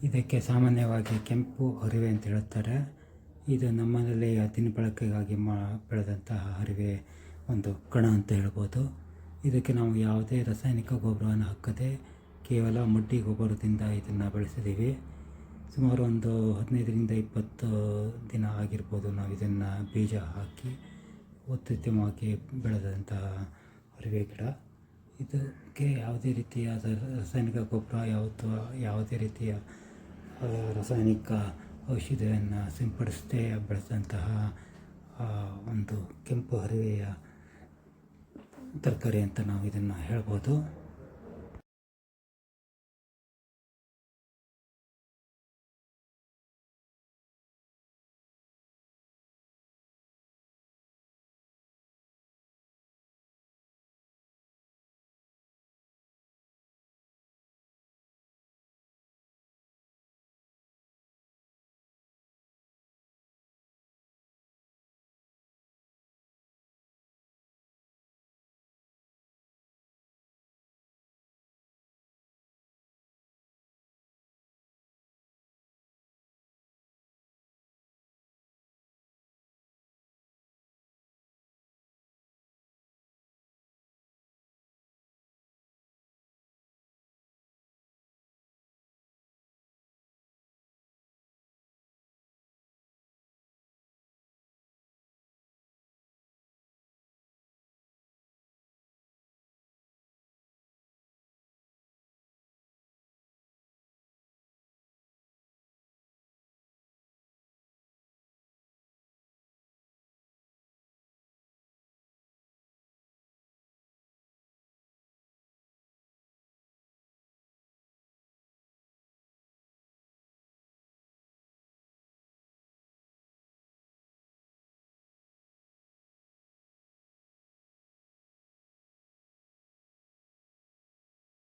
ಇದಕ್ಕೆ ಸಾಮಾನ್ಯವಾಗಿ ಕೆಂಪು ಹರಿವೆ ಅಂತ ಹೇಳುತ್ತಾರೆ. ಇದು ನಮ್ಮಲ್ಲಿ ದಿನಬಳಕೆಗಾಗಿ ಬೆಳೆದಂತಹ ಹರಿವೆ ಒಂದು ಕಣ ಅಂತ ಹೇಳ್ಬೋದು. ಇದಕ್ಕೆ ನಾವು ಯಾವುದೇ ರಾಸಾಯನಿಕ ಗೊಬ್ಬರವನ್ನು ಹಾಕದೆ ಕೇವಲ ಮಡ್ಡಿ ಗೊಬ್ಬರದಿಂದ ಇದನ್ನು ಬೆಳೆಸಿದ್ದೀವಿ. ಸುಮಾರು ಒಂದು 15ರಿಂದ 20 ದಿನ ಆಗಿರ್ಬೋದು ನಾವು ಇದನ್ನು ಬೀಜ ಹಾಕಿ ಅತ್ಯುತ್ತಮವಾಗಿ ಬೆಳೆದಂತಹ ಹರಿವೆ ಗಿಡ. ಇದಕ್ಕೆ ಯಾವುದೇ ರೀತಿಯಾದ ರಾಸಾಯನಿಕ ಗೊಬ್ಬರ ಯಾವುದೇ ರೀತಿಯ ರಾಸಾಯನಿಕ ಔಷಧಿಯನ್ನು ಸಿಂಪಡಿಸದೆ ಬೆಳೆದಂತಹ ಒಂದು ಕೆಂಪು ಹರಿವೆಯ ತರಕಾರಿ ಅಂತ ನಾವು ಇದನ್ನು ಹೇಳ್ಬೋದು.